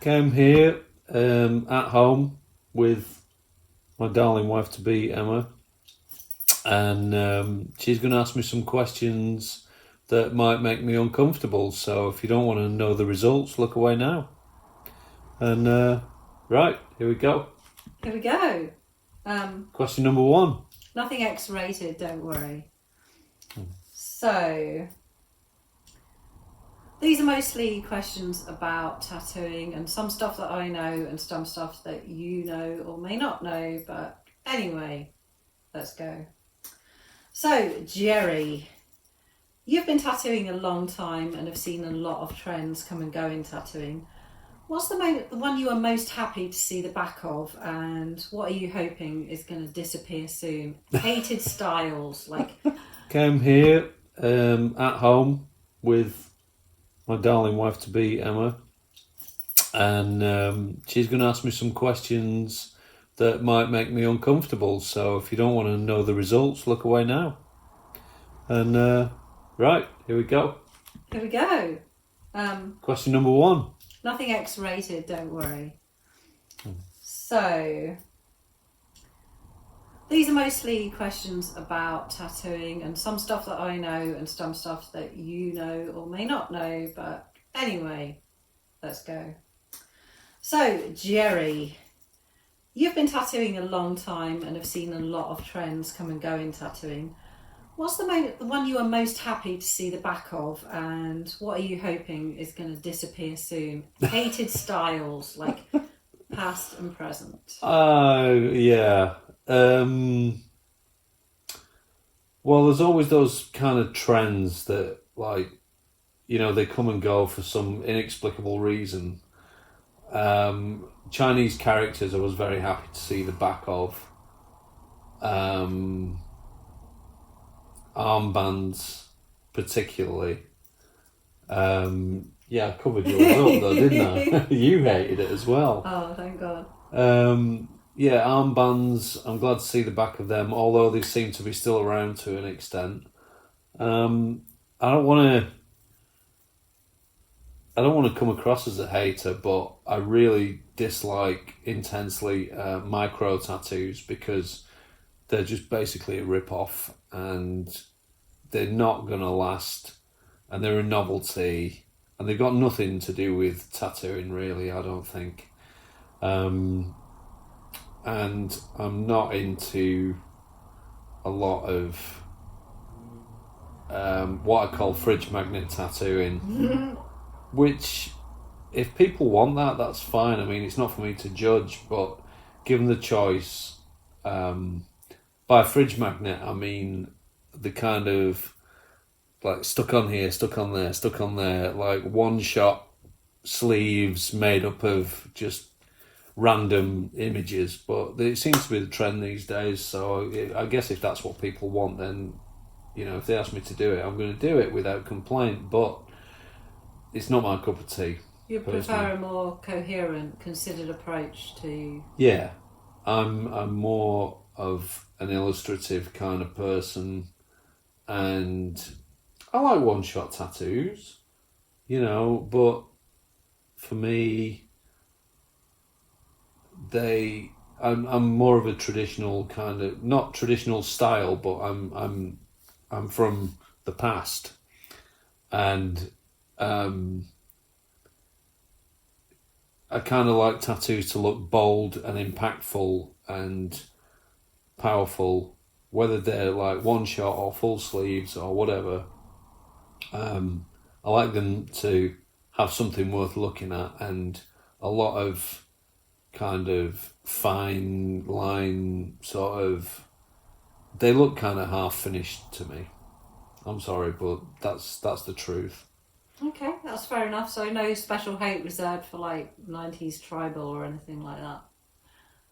Came here at home with my darling wife-to-be, Emma, and she's going to ask me some questions that might make me uncomfortable. So if you don't want to know the results, look away now. And right, here we go. Here we go. Question number 1. Nothing X-rated, don't worry. So, these are mostly questions about tattooing and some stuff that I know and some stuff that you know or may not know, but anyway, let's go. So, Gerry, you've been tattooing a long time and have seen a lot of trends come and go in tattooing. What's the one you are most happy to see the back of, and what are you hoping is going to disappear soon? Hated styles, like... Came here at home with my darling wife-to-be, Emma, and she's going to ask me some questions that might make me uncomfortable. So if you don't want to know the results, look away now. And right, here we go. Here we go. Question number 1. Nothing X-rated, don't worry. So, these are mostly questions about tattooing and some stuff that I know and some stuff that you know or may not know, but anyway, let's go. So, Gerry, you've been tattooing a long time and have seen a lot of trends come and go in tattooing. What's the one you are most happy to see the back of, and what are you hoping is going to disappear soon? Hated styles, like past and present. Yeah. Well, there's always those kind of trends that, like, you know, they come and go for some inexplicable reason. Chinese characters I was very happy to see the back of. Armbands, particularly. Yeah, I covered yours up though, didn't I? You hated it as well. Oh, thank God. Yeah, armbands, I'm glad to see the back of them, although they seem to be still around to an extent. I don't want to come across as a hater, but I really dislike intensely micro tattoos because they're just basically a rip-off and they're not going to last, and they're a novelty, and they've got nothing to do with tattooing really, I don't think. And I'm not into a lot of what I call fridge magnet tattooing, which if people want that, that's fine. I mean, it's not for me to judge, but given the choice, by fridge magnet, I mean the kind of like stuck on here, stuck on there, stuck on there, like one-shot sleeves made up of just random images. But it seems to be the trend these days, so I guess if that's what people want, then, you know, if they ask me to do it, I'm going to do it without complaint, but it's not my cup of tea. You prefer a more coherent, considered approach to... Yeah, I'm more of an illustrative kind of person, and I like one-shot tattoos, you know, but for me, I'm more of a traditional kind of, not traditional style, but I'm from the past, and I kind of like tattoos to look bold and impactful and powerful, whether they're like one shot or full sleeves or whatever. I like them to have something worth looking at, and a lot of kind of fine line sort of, they look kind of half finished to me. I'm sorry, but that's the truth. Okay, that's fair enough. So no special hate reserved for like 90s tribal or anything like that?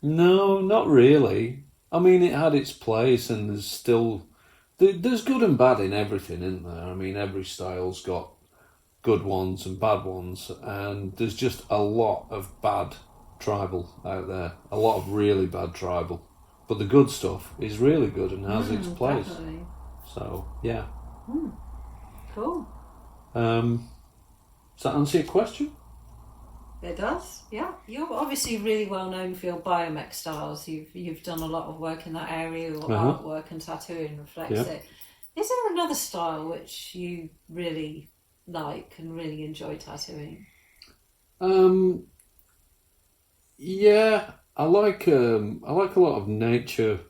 No, not really. I mean, it had its place, and there's good and bad in everything, isn't there? I mean, every style's got good ones and bad ones, and there's just a lot of bad tribal out there, a lot of really bad tribal, but the good stuff is really good and has its place. Definitely. So yeah. Cool. Does that answer your question? It does, yeah. You're obviously really well known for your biomech styles. You've done a lot of work in that area. Your artwork and tattooing reflects it. Is there another style which you really like and really enjoy tattooing? Yeah, I like a lot of nature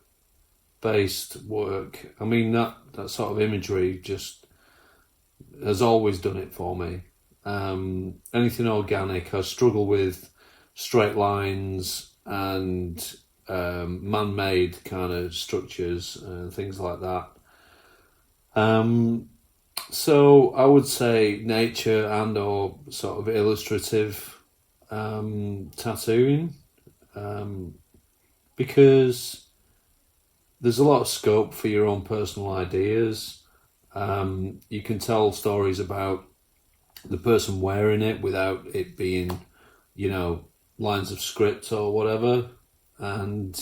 based work. I mean that sort of imagery just has always done it for me. Anything organic, I struggle with straight lines and man-made kind of structures and things like that. So I would say nature and or sort of illustrative tattooing, because there's a lot of scope for your own personal ideas. You can tell stories about the person wearing it without it being, lines of script or whatever. And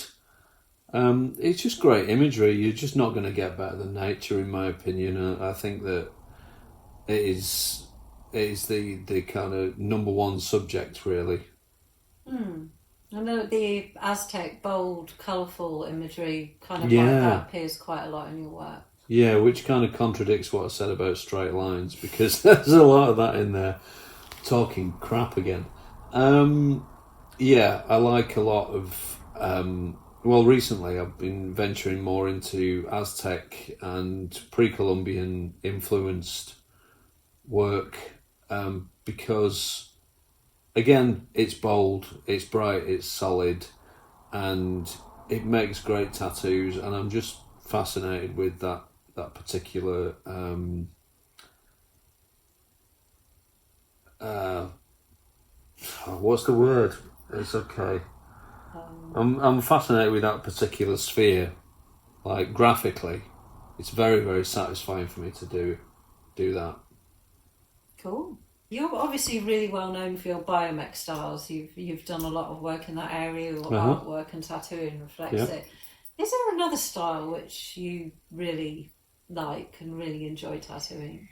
it's just great imagery. You're just not going to get better than nature, in my opinion. I think that it is the kind of number one subject, really. I know the Aztec, bold, colourful imagery kind of like that appears quite a lot in your work. Yeah, which kind of contradicts what I said about straight lines, because there's a lot of that in there. Talking crap again. Yeah, I like a lot of. Recently I've been venturing more into Aztec and pre-Columbian influenced work, because, again, it's bold, it's bright, it's solid, and it makes great tattoos, and I'm just fascinated with that particular what's the word? It's okay. I'm fascinated with that particular sphere. Like, graphically, it's very, very satisfying for me to do that. Cool. You're obviously really well known for your biomech styles. You've done a lot of work in that area. Your artwork and tattooing reflects it. Is there another style which you really like and really enjoy tattooing?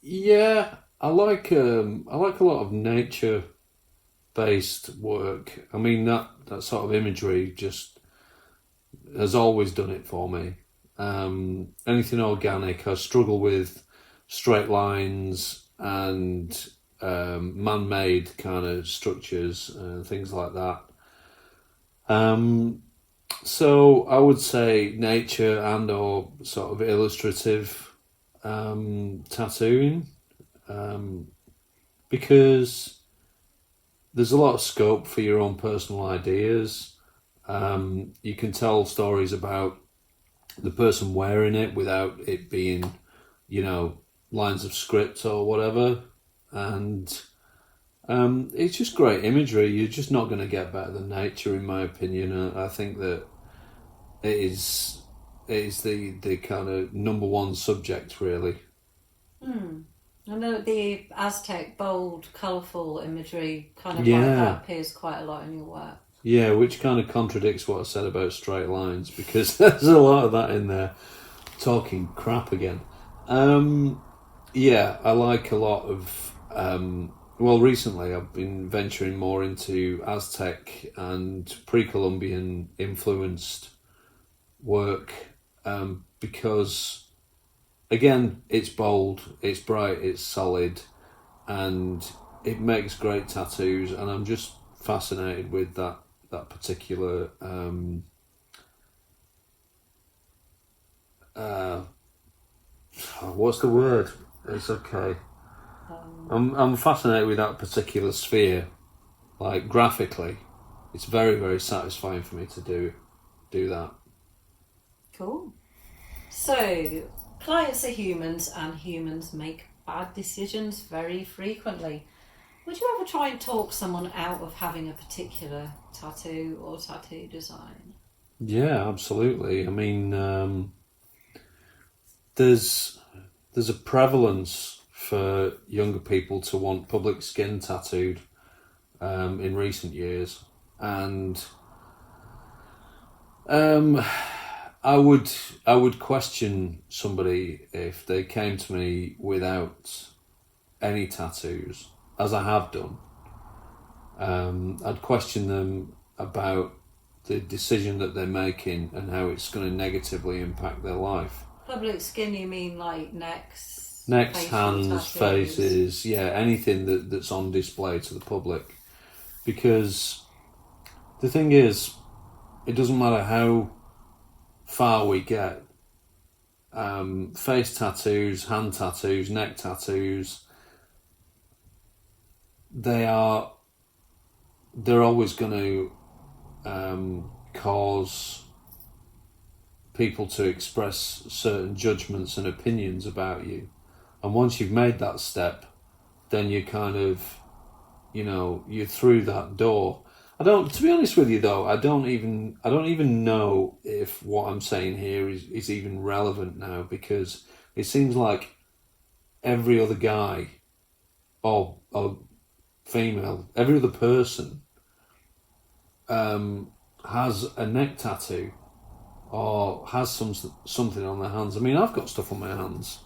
Yeah, I like a lot of nature based work. I mean that sort of imagery just has always done it for me. Anything organic, I struggle with straight lines and man-made kind of structures and things like that. So I would say nature and or sort of illustrative tattooing, because there's a lot of scope for your own personal ideas. You can tell stories about the person wearing it without it being, lines of script or whatever. And it's just great imagery. You're just not going to get better than nature, in my opinion. I think that it is the kind of number one subject, really. I know the Aztec, bold, colourful imagery kind of like that appears quite a lot in your work. Yeah, which kind of contradicts what I said about straight lines, because there's a lot of that in there. Talking crap again. Yeah, I like a lot of. Recently I've been venturing more into Aztec and pre-Columbian influenced work, because, again, it's bold, it's bright, it's solid, and it makes great tattoos, and I'm just fascinated with that particular what's the word? It's okay. I'm fascinated with that particular sphere. Like, graphically, it's very, very satisfying for me to do that. Cool. So, clients are humans, and humans make bad decisions very frequently. Would you ever try and talk someone out of having a particular tattoo or tattoo design? Yeah, absolutely. I mean, there's a prevalence for younger people to want public skin tattooed in recent years, and I would question somebody if they came to me without any tattoos, as I have done, I'd question them about the decision that they're making and how it's going to negatively impact their life. Public skin, you mean like necks, hands, tattoos. faces, yeah, anything that's on display to the public. Because the thing is, it doesn't matter how far we get. Face tattoos, hand tattoos, neck tattoos, they're always going to cause people to express certain judgments and opinions about you. And once you've made that step, then you kind of, you're through that door. To be honest with you though, I don't even know if what I'm saying here is even relevant now, because it seems like every other guy or female, every other person has a neck tattoo or has something on their hands. I mean, I've got stuff on my hands,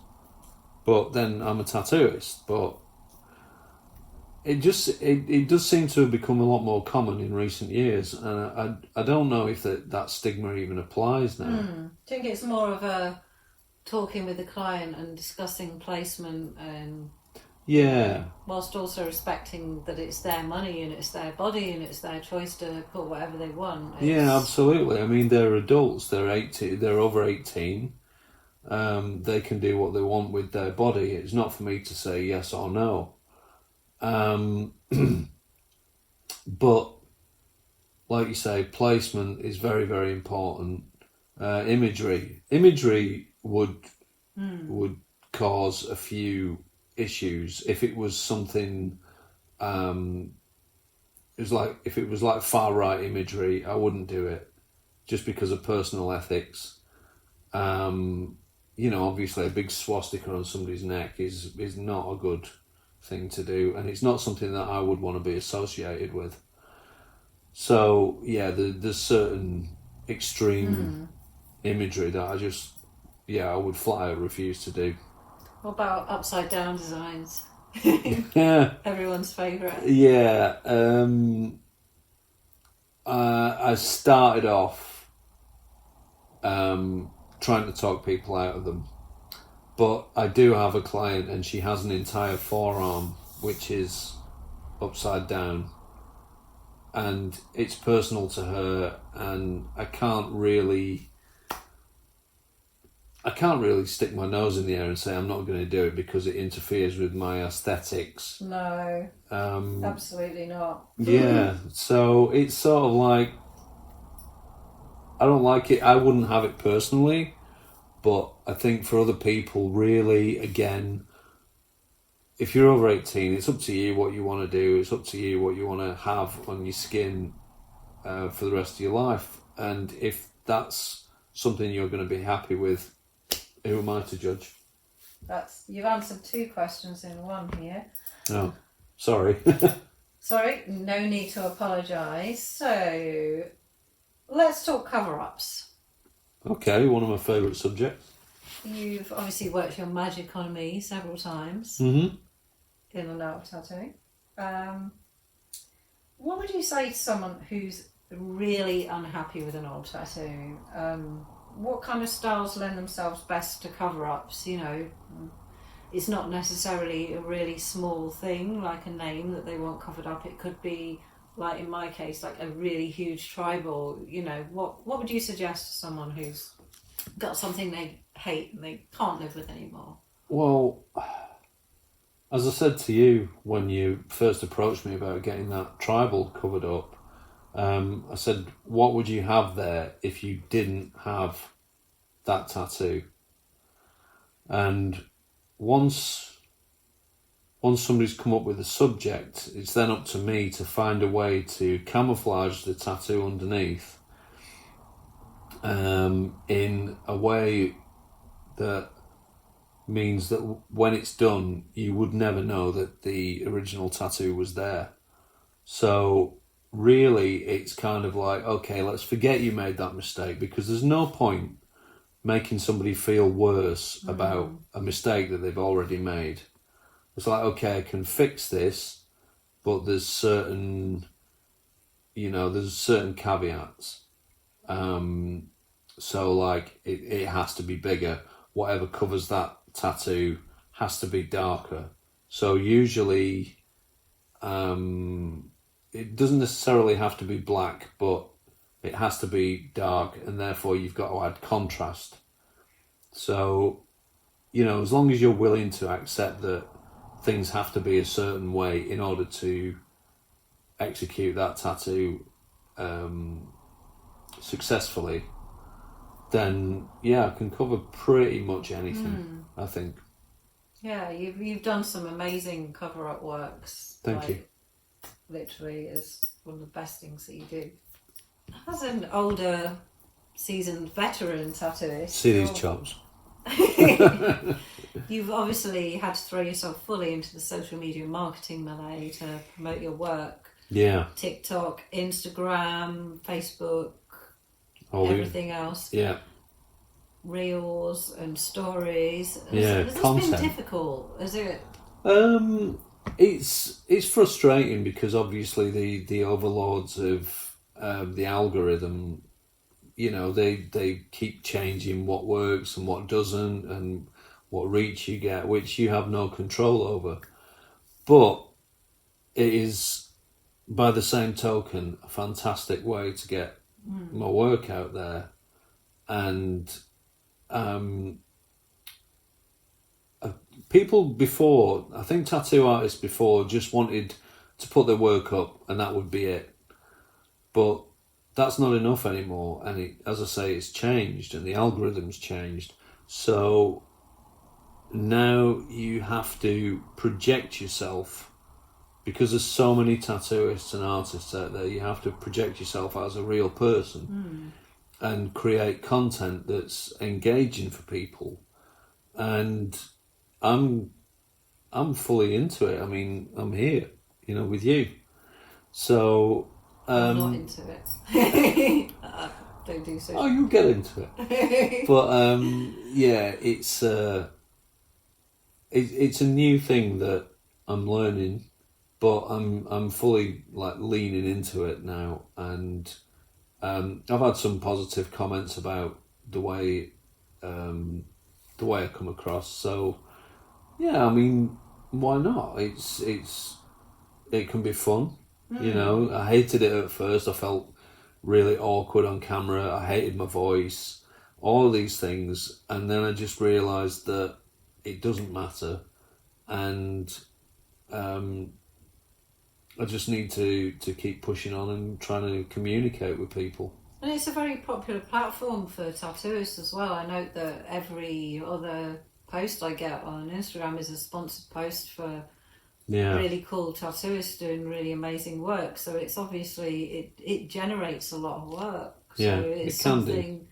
but then I'm a tattooist. But it does seem to have become a lot more common in recent years, and I don't know if that stigma even applies now. I think it's more of a talking with the client and discussing placement, and whilst also respecting that it's their money and it's their body and it's their choice to put whatever they want. Yeah, absolutely. I mean, they're adults. They're 18. They're over 18. They can do what they want with their body. It's not for me to say yes or no. But like you say, placement is very, very important. Imagery would cause a few issues if it was something. If it was like far right imagery, I wouldn't do it, just because of personal ethics. Obviously a big swastika on somebody's neck is not a good thing to do, and it's not something that I would want to be associated with. So yeah, there's certain extreme imagery that I would flat out refuse to do. What about upside down designs? Yeah, everyone's favourite. Yeah, I started off trying to talk people out of them. But I do have a client, and she has an entire forearm which is upside down, and it's personal to her, and I can't really stick my nose in the air and say I'm not going to do it because it interferes with my aesthetics. No, absolutely not. Yeah, so it's sort of like, I don't like it. I wouldn't have it personally. But I think for other people, really, again, if you're over 18, it's up to you what you want to do. It's up to you what you want to have on your skin for the rest of your life. And if that's something you're going to be happy with, who am I to judge? You've answered 2 questions in one here. Oh, sorry. Sorry, no need to apologise. So, let's talk cover-ups. Okay, one of my favourite subjects. You've obviously worked your magic on me several times. Mm-hmm. In and out of tattooing. What would you say to someone who's really unhappy with an old tattoo? What kind of styles lend themselves best to cover-ups? It's not necessarily a really small thing, like a name that they want covered up. It could be, like in my case, like a really huge tribal. What would you suggest to someone who's got something they hate and they can't live with anymore? Well, as I said to you when you first approached me about getting that tribal covered up, I said, what would you have there if you didn't have that tattoo? And once somebody's come up with a subject, it's then up to me to find a way to camouflage the tattoo underneath in a way that means that when it's done, you would never know that the original tattoo was there. So really, it's kind of like, okay, let's forget you made that mistake, because there's no point making somebody feel worse about a mistake that they've already made. It's like, okay, I can fix this, but there's certain caveats. So like it has to be bigger. Whatever covers that tattoo has to be darker. So usually, it doesn't necessarily have to be black, but it has to be dark, and therefore you've got to add contrast. So, as long as you're willing to accept that things have to be a certain way in order to execute that tattoo successfully, then yeah, I can cover pretty much anything. I think. Yeah, you've done some amazing cover up works. Thank you. Literally, is one of the best things that you do. As an older, seasoned veteran tattooist, See these chops. You've obviously had to throw yourself fully into the social media marketing melee to promote your work. Yeah. TikTok, Instagram, Facebook, everything else. Yeah. Reels and stories. Yeah, Has this content. been difficult? Is it? It's frustrating because obviously the overlords of the algorithm, they keep changing what works and what doesn't and what reach you get, which you have no control over. But it is, by the same token, a fantastic way to get my work out there. And people before, I think tattoo artists before just wanted to put their work up and that would be it. But that's not enough anymore. And as I say, it's changed and the algorithm's changed. So now you have to project yourself, because there's so many tattooists and artists out there. You have to project yourself as a real person and create content that's engaging for people. And I'm fully into it. I mean, I'm here, with you. So I'm not into it. Don't do so. Oh, you'll get into it. But yeah, it's a new thing that I'm learning, but I'm fully like leaning into it now, and I've had some positive comments about the way I come across. So yeah, I mean, why not? It can be fun. I hated it at first. I felt really awkward on camera. I hated my voice, all these things, and then I just realised that it doesn't matter, and I just need to keep pushing on and trying to communicate with people. And it's a very popular platform for tattooists as well. I note that every other post I get on Instagram is a sponsored post for really cool tattooists doing really amazing work. So it's obviously, it generates a lot of work. So it's something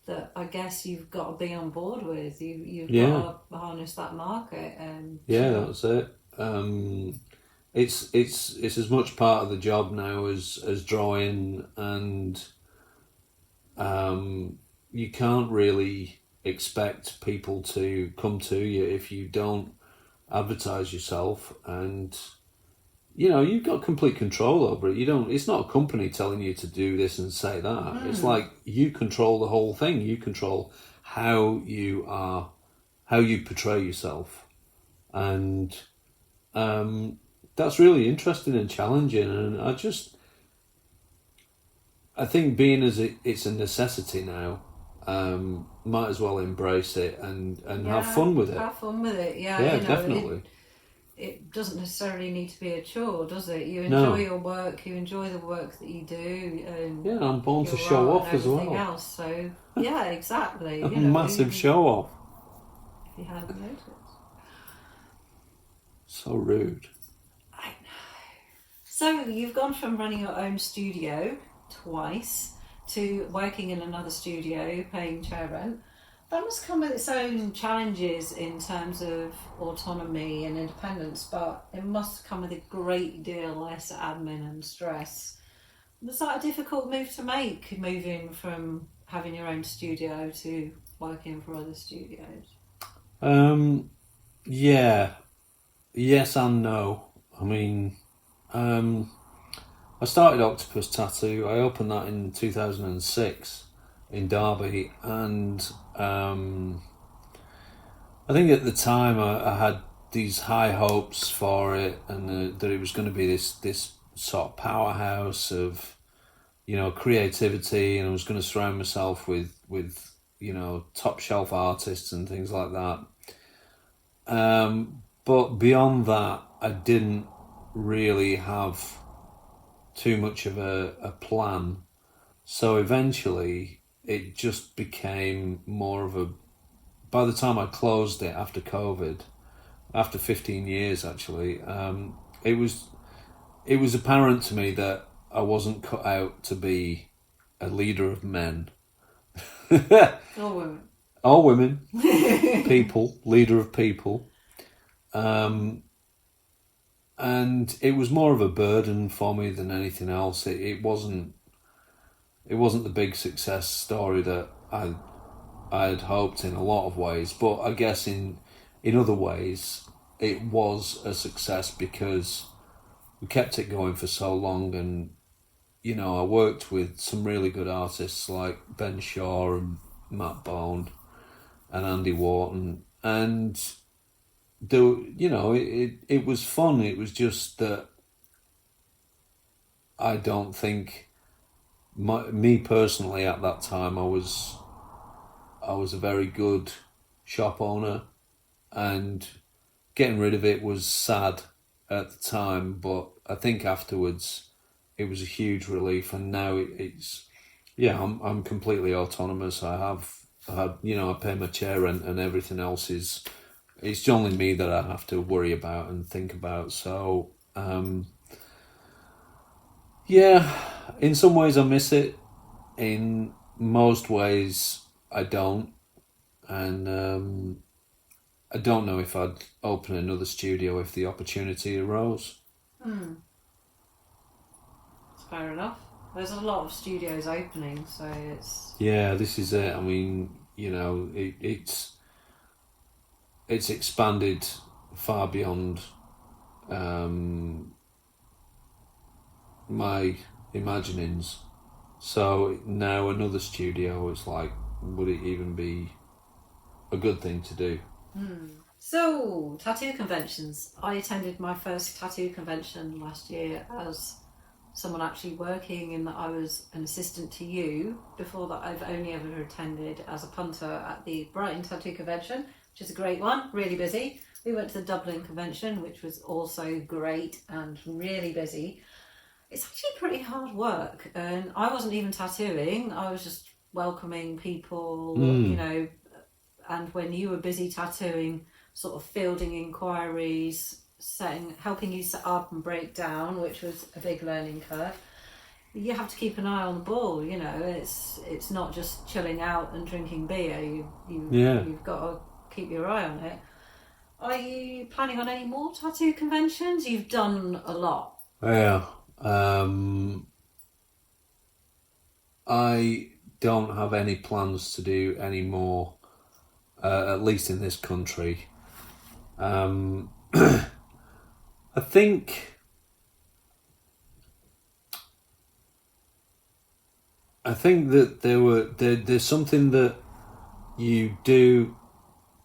that I guess you've got to be on board with. You've got to harness that market. That's it. It's as much part of the job now as drawing, and you can't really expect people to come to you if you don't advertise yourself, and you've got complete control over it. It's not a company telling you to do this and say that. It's like you control the whole thing. You control how you portray yourself, and that's really interesting and challenging. And I think being as it's a necessity now, might as well embrace it and have fun with it. Have fun with it, Yeah, definitely. It doesn't necessarily need to be a chore, does it? You enjoy your work, you enjoy the work that you do. And I'm born to show off as well. Else, so yeah, exactly. A massive show off. If you hadn't noticed. So rude. I know. So you've gone from running your own studio twice to working in another studio, paying chair rent. That must come with its own challenges in terms of autonomy and independence, but it must come with a great deal less admin and stress. Was that a difficult move to make, moving from having your own studio to working for other studios? Yeah. yes and no. I mean, I started Octopus Tattoo. I opened that in 2006 in Derby, and I think at the time I had these high hopes for it, and that it was going to be this sort of powerhouse of creativity, and I was going to surround myself with top shelf artists and things like that. But beyond that, I didn't really have too much of a plan. So eventually, it just became more of a. By the time I closed it after COVID, after 15 years actually, it was apparent to me that I wasn't cut out to be a leader of men. Or women. Or women. People. Leader of people. And it was more of a burden for me than anything else. It wasn't the big success story that I had hoped in a lot of ways, but I guess in other ways it was a success because we kept it going for so long, and I worked with some really good artists like Ben Shaw and Matt Bone and Andy Wharton, and it was fun. It was just that I don't think me personally at that time I was a very good shop owner, and getting rid of it was sad at the time, but I think afterwards it was a huge relief, and now it's I'm completely autonomous. I pay my chair rent, and everything else it's only me that I have to worry about and think about. So in some ways I miss it. In most ways I don't, and I don't know if I'd open another studio if the opportunity arose. That's fair enough. There's a lot of studios opening, so it's... Yeah, this is it. I mean, it's expanded far beyond my imaginings. So now another studio, it's like, would it even be a good thing to do? So, tattoo conventions. I attended my first tattoo convention last year as someone actually working in that I was an assistant to you. Before that, I've only ever attended as a punter at the Brighton Tattoo Convention, which is a great one, really busy. We went to the Dublin Convention, which was also great and really busy. It's actually pretty hard work, and I wasn't even tattooing, I was just welcoming people, and when you were busy tattooing, sort of fielding inquiries, helping you set up and break down, which was a big learning curve. You have to keep an eye on the ball, it's not just chilling out and drinking beer, you've got to keep your eye on it. Are you planning on any more tattoo conventions? You've done a lot. Yeah. I don't have any plans to do any more, at least in this country. I think that there's something that you do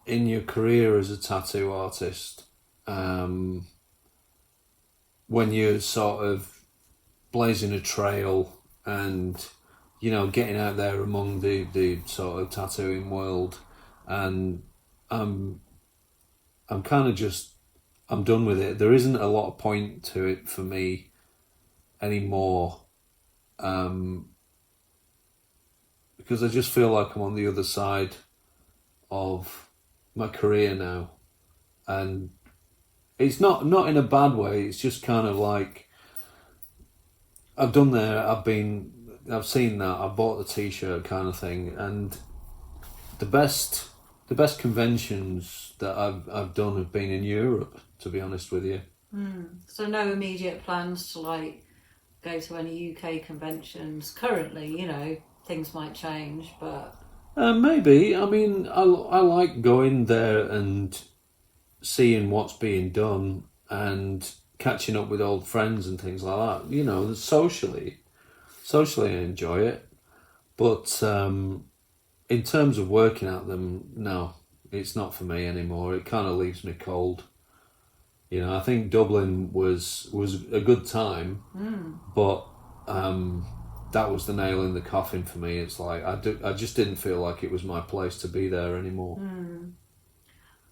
in your career as a tattoo artist, when you're sort of blazing a trail and getting out there among the sort of tattooing world, and I'm kind of just, I'm done with it. There isn't a lot of point to it for me anymore, because I just feel like I'm on the other side of my career now, and it's not in a bad way. It's just kind of like, I've done there, I've seen that, I've bought the t-shirt kind of thing, and the best conventions that I've done have been in Europe, to be honest with you. So no immediate plans to go to any UK conventions currently, things might change, but... Maybe. I mean, I like going there and seeing what's being done and catching up with old friends and things like that. You know, socially I enjoy it, but in terms of working at them, no, it's not for me anymore. It kind of leaves me cold. You know, I think Dublin was a good time, but that was the nail in the coffin for me. It's like I just didn't feel like it was my place to be there anymore.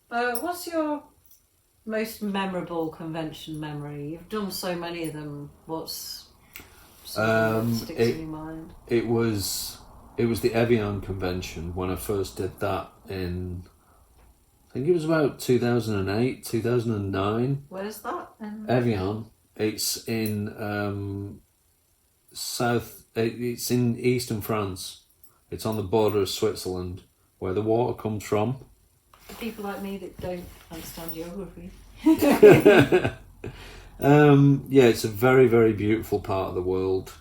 What's your most memorable convention memory? You've done so many of them. What's something that sticks in your mind? It was the Evian convention when I first did that in, I think it was about 2008, 2009. Where's that? Evian. It's in it's in eastern France. It's on the border of Switzerland, where the water comes from. For people like me that don't understand geography. Yeah, it's a very, very beautiful part of the world,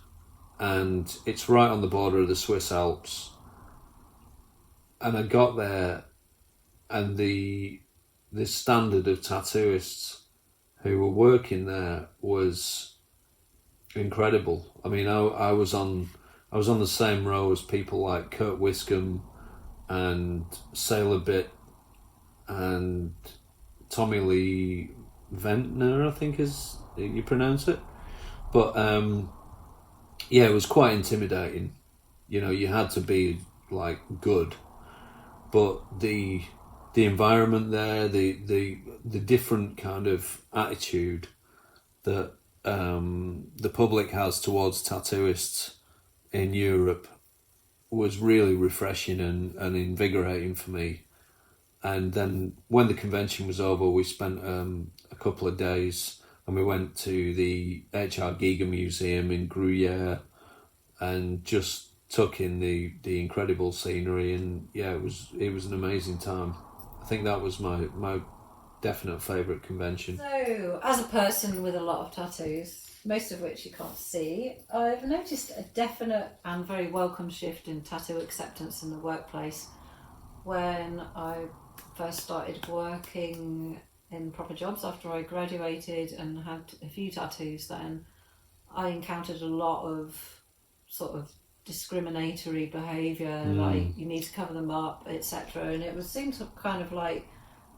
and it's right on the border of the Swiss Alps. And I got there, and the standard of tattooists who were working there was incredible. I mean, I was on the same row as people like Kurt Wiscombe and Sailor Bit and Tommy Lee Ventnor, I think is you pronounce it. But yeah, it was quite intimidating. You know, you had to be like good, but the environment there, the different kind of attitude that the public has towards tattooists in Europe was really refreshing and invigorating for me. And then when the convention was over, we spent a couple of days and we went to the HR Giga Museum in Gruyere and just took in the incredible scenery. And yeah, it was an amazing time. I think that was my definite favourite convention. So, as a person with a lot of tattoos, most of which you can't see, I've noticed a definite and very welcome shift in tattoo acceptance in the workplace. When I first started working in proper jobs after I graduated and had a few tattoos, then I encountered a lot of sort of discriminatory behaviour, like you need to cover them up, etc. And it seemed to kind of like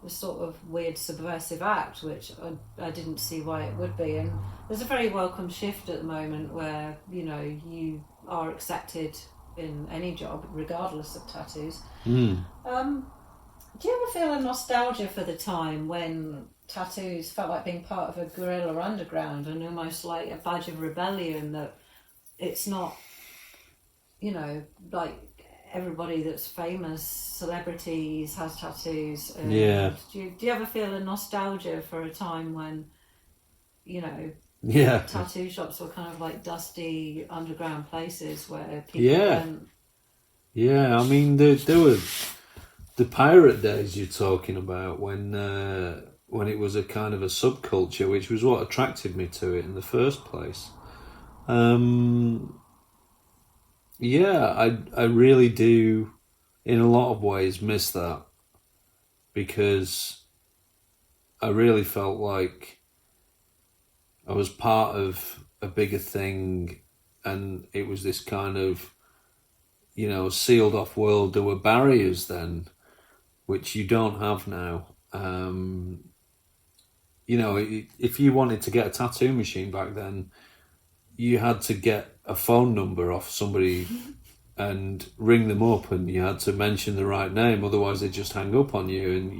a sort of weird subversive act, which I didn't see why it would be. And there's a very welcome shift at the moment where, you know, you are accepted in any job regardless of tattoos. Do you ever feel a nostalgia for the time when tattoos felt like being part of a guerrilla underground and almost like a badge of rebellion, that it's not, you know, like everybody that's famous, celebrities, has tattoos? Yeah. Do you ever feel a nostalgia for a time when, you know, yeah, tattoo shops were kind of like dusty underground places where people went? Yeah, I mean, there were the pirate days you're talking about when it was a kind of a subculture, which was what attracted me to it in the first place. Yeah, I really do, in a lot of ways, miss that, because I really felt like I was part of a bigger thing, and it was this kind of, you know, sealed off world. There were barriers then, which you don't have now. You know, if you wanted to get a tattoo machine back then, you had to get a phone number off somebody and ring them up, and you had to mention the right name, otherwise they'd just hang up on you. And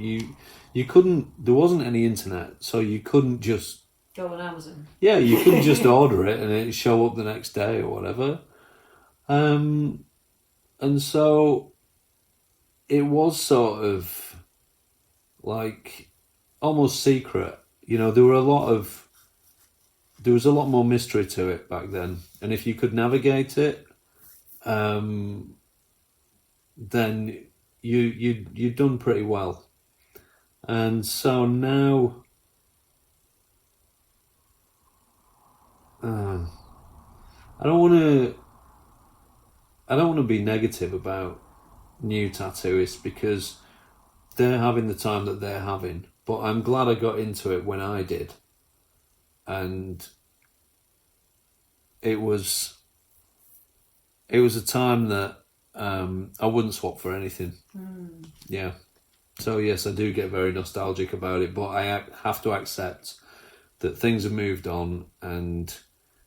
you couldn't, there wasn't any internet, so you couldn't just go on Amazon. Yeah, you couldn't just order it and it'd show up the next day or whatever. And so it was sort of like almost secret. You know, there was a lot more mystery to it back then. And if you could navigate it, then you'd done pretty well. And so now, I don't want to be negative about new tattooists, because they're having the time that they're having. but I'm glad I got into it when I did. And it was a time that I wouldn't swap for anything. Yeah. So yes, I do get very nostalgic about it, but I have to accept that things have moved on and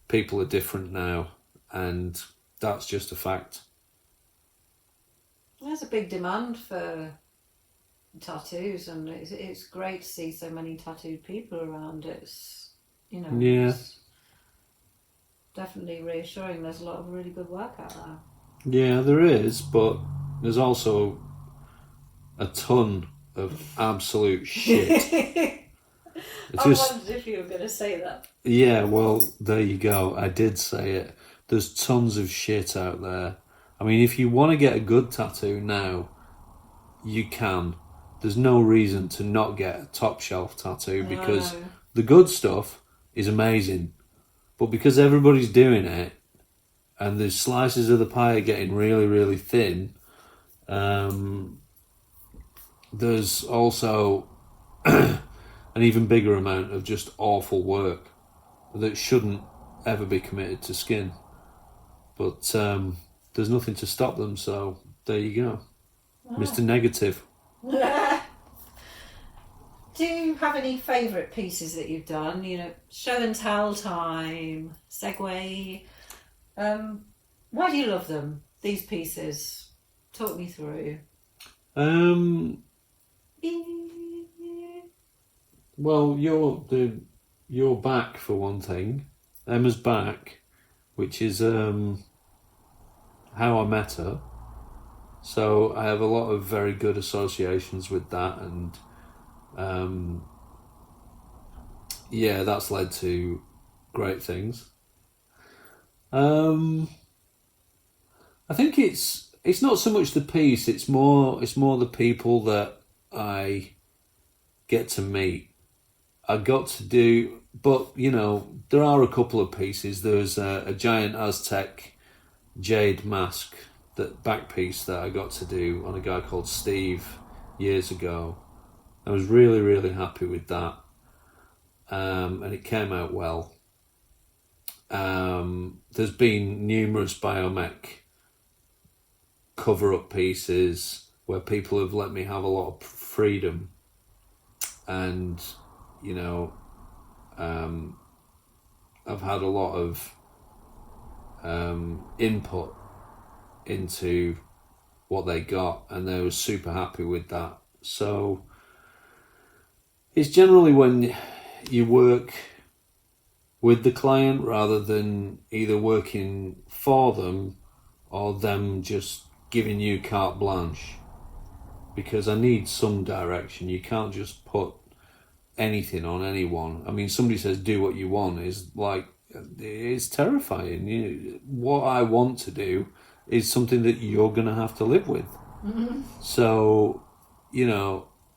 people are different now, and that's just a fact. There's a big demand for tattoos, and it's great to see so many tattooed people around. It's, it's definitely reassuring. There's a lot of really good work out there. Yeah, there is, but there's also a ton of absolute shit. I wondered if you were going to say that. Yeah, well, there you go. I did say it. There's tons of shit out there. I mean, if you want to get a good tattoo now, you can. There's no reason to not get a top shelf tattoo because the good stuff is amazing. But because everybody's doing it and the slices of the pie are getting really, really thin, there's also an even bigger amount of just awful work that shouldn't ever be committed to skin. But there's nothing to stop them, so there you go. Mr. Negative. Do you have any favourite pieces that you've done? Show and tell time, segue. Why do you love them, these pieces? Talk me through. Well, your back for one thing. Emma's back, which is how I met her. So I have a lot of very good associations with that, and that's led to great things. I think it's not so much the piece; it's more the people that I get to meet. I got to do, but there are a couple of pieces. There's a giant Aztec jade mask, that back piece that I got to do on a guy called Steve years ago. I was really, really happy with that, and it came out well. There's been numerous biomech cover-up pieces where people have let me have a lot of freedom, and I've had a lot of input into what they got, and they were super happy with that. So it's generally when you work with the client rather than either working for them or them just giving you carte blanche, because I need some direction. You can't just put anything on anyone. I mean, somebody says do what you want is like, it's terrifying. What I want to do is something that you're going to have to live with. So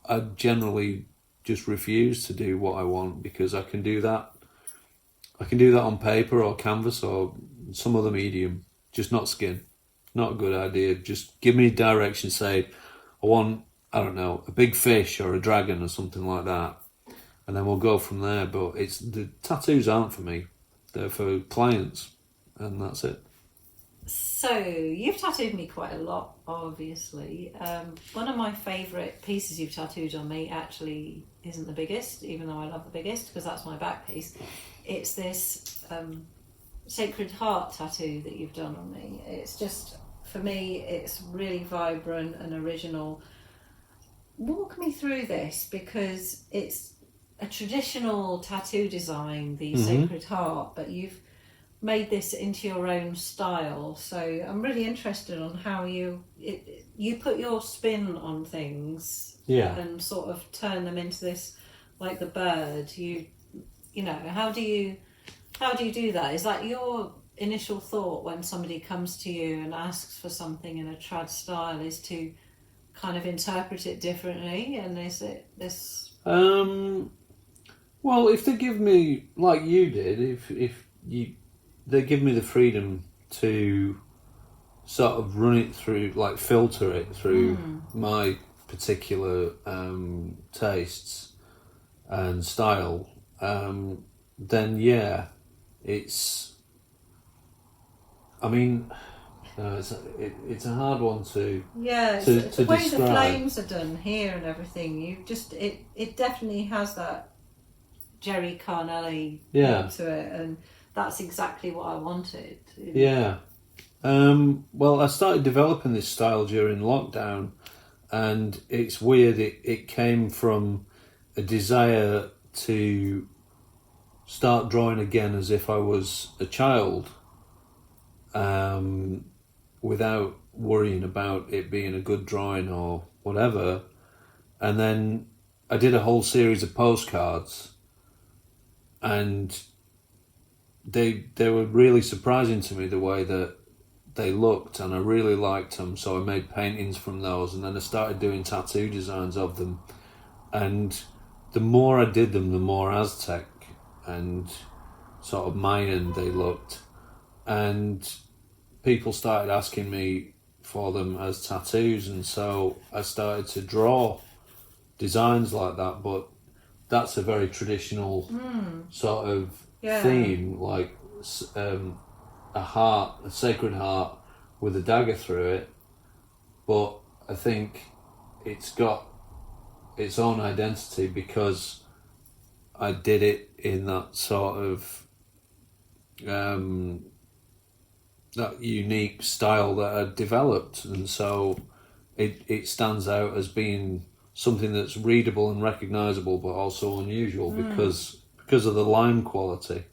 I generally just refuse to do what I want, because I can do that on paper or canvas or some other medium, just not skin. Not a good idea. Just give me direction, say I want, I don't know, a big fish or a dragon or something like that, and then we'll go from there. But the tattoos aren't for me, they're for clients, and that's it. So you've tattooed me quite a lot, obviously. One of my favourite pieces you've tattooed on me actually isn't the biggest, even though I love the biggest, because that's my back piece. It's this Sacred Heart tattoo that you've done on me. It's just, for me, it's really vibrant and original. Walk me through this, because it's a traditional tattoo design, the Sacred Heart, but you've made this into your own style. So I'm really interested on how you put your spin on things, and sort of turn them into this, like the bird. How do you do that? Is that your initial thought when somebody comes to you and asks for something in a trad style, is to kind of interpret it differently? And is it this? Well, if they give me, like you did, they give me the freedom to sort of run it through, like filter it through my particular tastes, and style, then yeah, it's. I mean, it's a hard one to the way describe. the flames are done here and everything, it definitely has that Gerry Carnelli Yeah. to it, and that's exactly what I wanted. Yeah. Well, I started developing this style during lockdown, and it's weird. It came from a desire to start drawing again as if I was a child, without worrying about it being a good drawing or whatever. And then I did a whole series of postcards, and they were really surprising to me the way that they looked, and I really liked them. So I made paintings from those, and then I started doing tattoo designs of them. And the more I did them, the more Aztec and sort of Mayan they looked. And people started asking me for them as tattoos, and so I started to draw designs like that. But that's a very traditional sort of theme, like a heart, a sacred heart with a dagger through it. But I think it's got its own identity because I did it in that sort of that unique style that I developed, and so it stands out as being something that's readable and recognisable, but also unusual because of the line quality.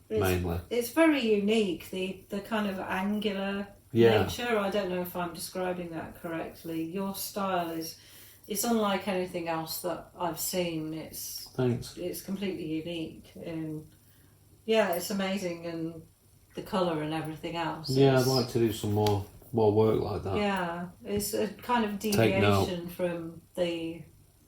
Mainly, it's very unique. The kind of angular nature. I don't know if I'm describing that correctly. Your style it's unlike anything else that I've seen. Thanks. It's completely unique, and yeah, it's amazing, and the colour and everything else. Yeah, I'd like to do some more work like that. Yeah, it's a kind of deviation from the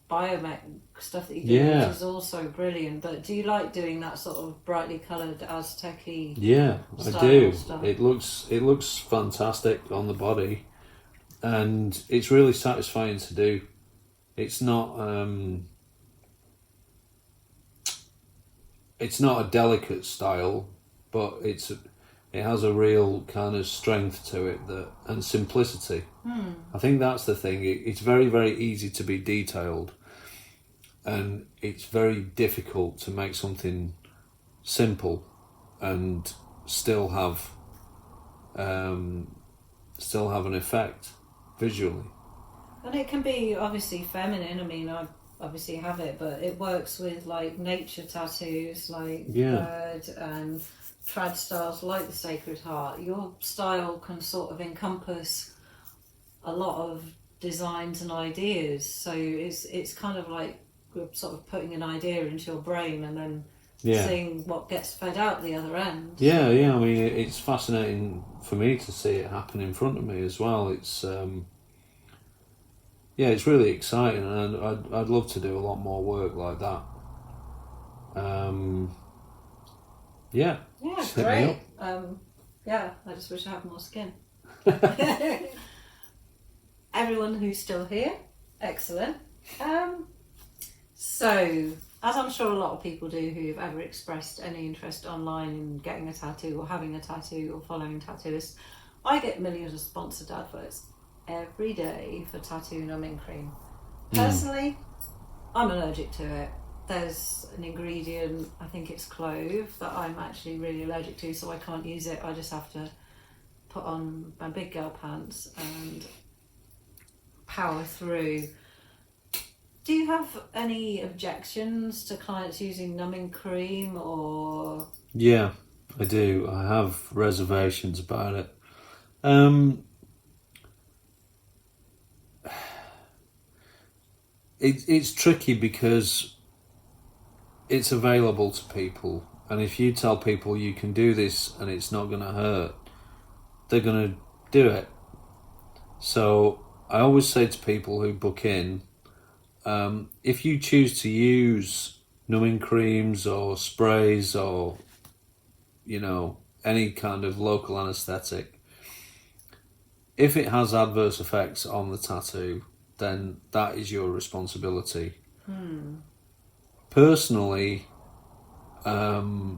biomech stuff that you do, which is also brilliant. But do you like doing that sort of brightly coloured Aztec-y? Yeah, I do. Stuff? It looks fantastic on the body, and it's really satisfying to do. It's not a delicate style, but it has a real kind of strength to it and simplicity. I think that's the thing. It's very, very easy to be detailed, and it's very difficult to make something simple and still have an effect visually. And it can be obviously feminine. I mean, I obviously have it, but it works with like nature tattoos, like bird and trad styles like the Sacred Heart. Your style can sort of encompass a lot of designs and ideas. So it's kind of like sort of putting an idea into your brain and then seeing what gets fed out the other end. Yeah. I mean, it's fascinating for me to see it happen in front of me as well. It's it's really exciting, and I'd love to do a lot more work like that. Yeah, great. I just wish I had more skin. Everyone who's still here, excellent. So, as I'm sure a lot of people do who've ever expressed any interest online in getting a tattoo or having a tattoo or following tattooists, I get millions of sponsored adverts every day for tattoo numbing cream. Personally, I'm allergic to it. There's an ingredient, I think it's clove, that I'm actually really allergic to, so I can't use it. I just have to put on my big girl pants and power through. Do you have any objections to clients using numbing cream or? Yeah, I do. I have reservations about it. It's tricky because it's available to people, and if you tell people you can do this and it's not going to hurt, they're going to do it. So I always say to people who book in, if you choose to use numbing creams or sprays or any kind of local anaesthetic, if it has adverse effects on the tattoo, then that is your responsibility. personally, I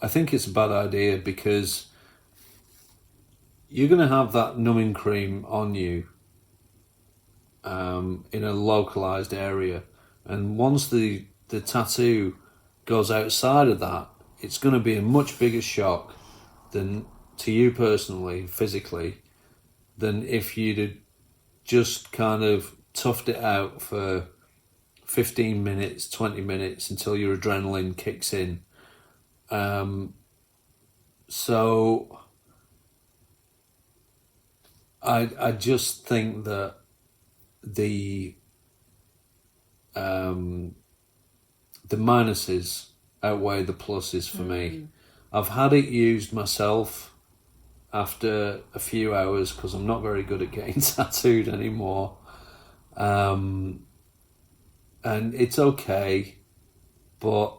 think it's a bad idea because you're going to have that numbing cream on you in a localized area, and once the tattoo goes outside of that, it's going to be a much bigger shock than to you personally, physically, than if you'd have just kind of toughed it out for 15 minutes, 20 minutes until your adrenaline kicks in. So I just think that the minuses outweigh the pluses for me. I've had it used myself after a few hours because I'm not very good at getting tattooed anymore. And it's okay, but...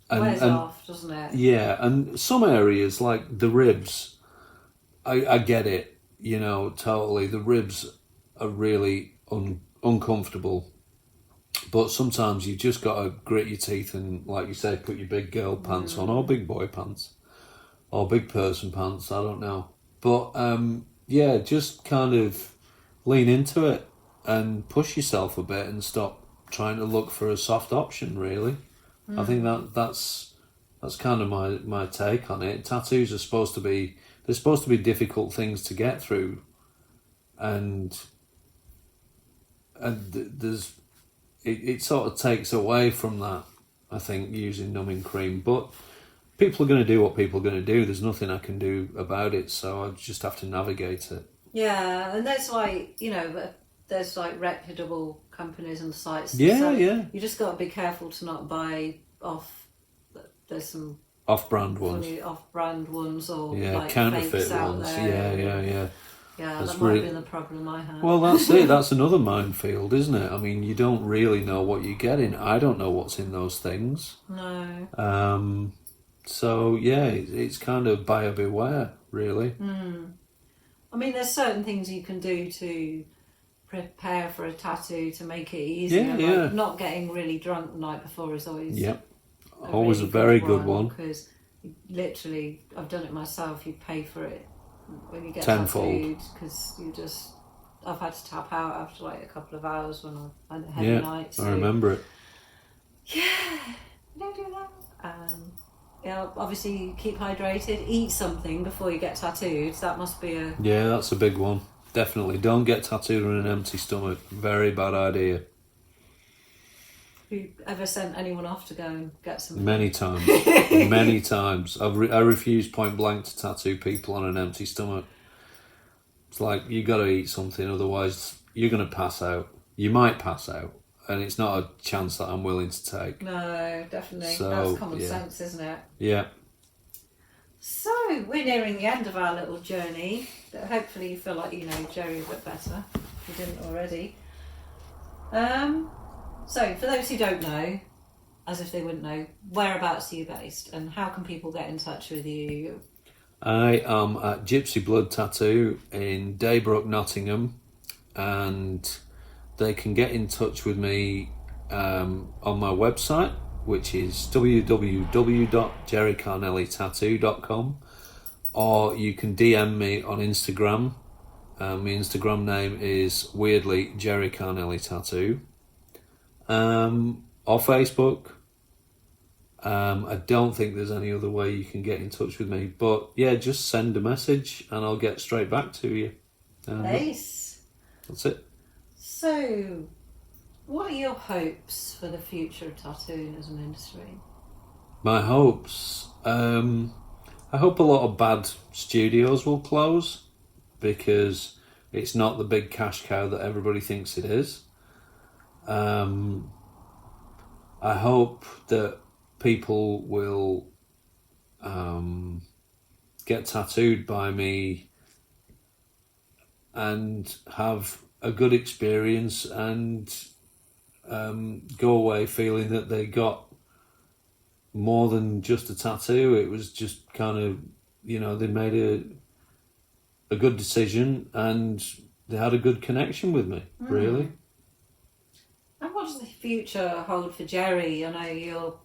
wears off, doesn't it? Yeah, and some areas, like the ribs, I get it, totally. The ribs are really uncomfortable. But sometimes you just got to grit your teeth and, like you say, put your big girl pants on, or big boy pants, or big person pants, I don't know. But, yeah, just kind of lean into it and push yourself a bit and stop trying to look for a soft option, really. I think that's kind of my take on it. Tattoos are supposed to be difficult things to get through, and it sort of takes away from that, I think, using numbing cream. But people are going to do what people are going to do. There's nothing I can do about it, so I just have to navigate it. Yeah, and there's there's reputable companies and sites. Yeah. You just got to be careful to not buy off. There's some off-brand ones. Off-brand ones or counterfeit fakes out ones. There. Yeah. Yeah, that might have been the problem I had. Well, that's it. That's another minefield, isn't it? I mean, you don't really know what you're getting. I don't know what's in those things. No. So, yeah, it's kind of buyer beware, really. I mean, there's certain things you can do to prepare for a tattoo to make it easier. Yeah. Like not getting really drunk the night before is always... Yep. Always really a very good one. Because literally, I've done it myself, you pay for it when you get tenfold. Tattooed, because I've had to tap out after a couple of hours when I had a heavy night. So, I remember it. Yeah, don't do that. Obviously keep hydrated, eat something before you get tattooed. That must be a... Yeah, that's a big one. Definitely. Don't get tattooed on an empty stomach. Very bad idea. Have you ever sent anyone off to go and get some? Many times. Many times. I refuse point blank to tattoo people on an empty stomach. It's like, you got to eat something, otherwise you're going to pass out. You might pass out, and it's not a chance that I'm willing to take. No, definitely. So, that's common sense, isn't it? Yeah. So, we're nearing the end of our little journey. Hopefully you feel like you know Gerry a bit better, if you didn't already. So, for those who don't know, as if they wouldn't know, whereabouts are you based and how can people get in touch with you? I am at Gypsy Blood Tattoo in Daybrook, Nottingham, and they can get in touch with me on my website, which is www.jerrycarnellytattoo.com, or you can DM me on Instagram. My Instagram name is weirdly Gerry Carnelly Tattoo. Or Facebook. I don't think there's any other way you can get in touch with me, but yeah, just send a message and I'll get straight back to you. Nice. That's it. So, what are your hopes for the future of tattooing as an industry? My hopes? I hope a lot of bad studios will close because it's not the big cash cow that everybody thinks it is. I hope that people will get tattooed by me and have a good experience and go away feeling that they got more than just a tattoo. It was just kind of, they made a good decision and they had a good connection with me, really. And what does the future hold for Gerry? I know you're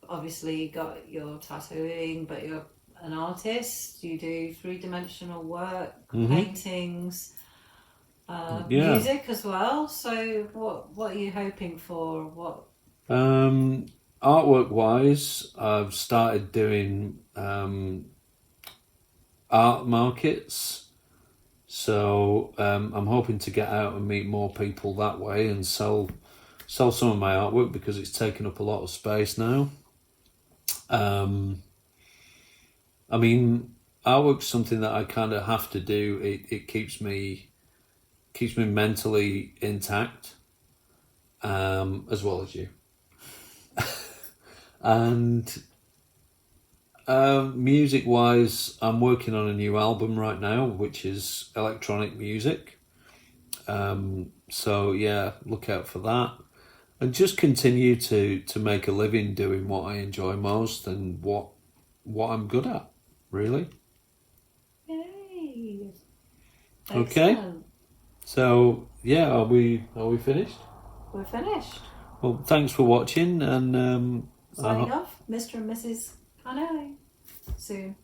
obviously got your tattooing, but you're an artist. You do three-dimensional work, paintings, Yeah. music as well. So what are you hoping for? What? Artwork wise, I've started doing art markets. So I'm hoping to get out and meet more people that way and sell some of my artwork because it's taken up a lot of space now. I mean, artwork's something that I kind of have to do. It keeps me mentally intact, as well as you. And music wise, I'm working on a new album right now, which is electronic music. So yeah, look out for that. And just continue to make a living doing what I enjoy most and what I'm good at, really. Yay! Okay. Excellent. So yeah, are we finished? We're finished. Well, thanks for watching, and Signing off, Mr. and Mrs. Canelli. Soon.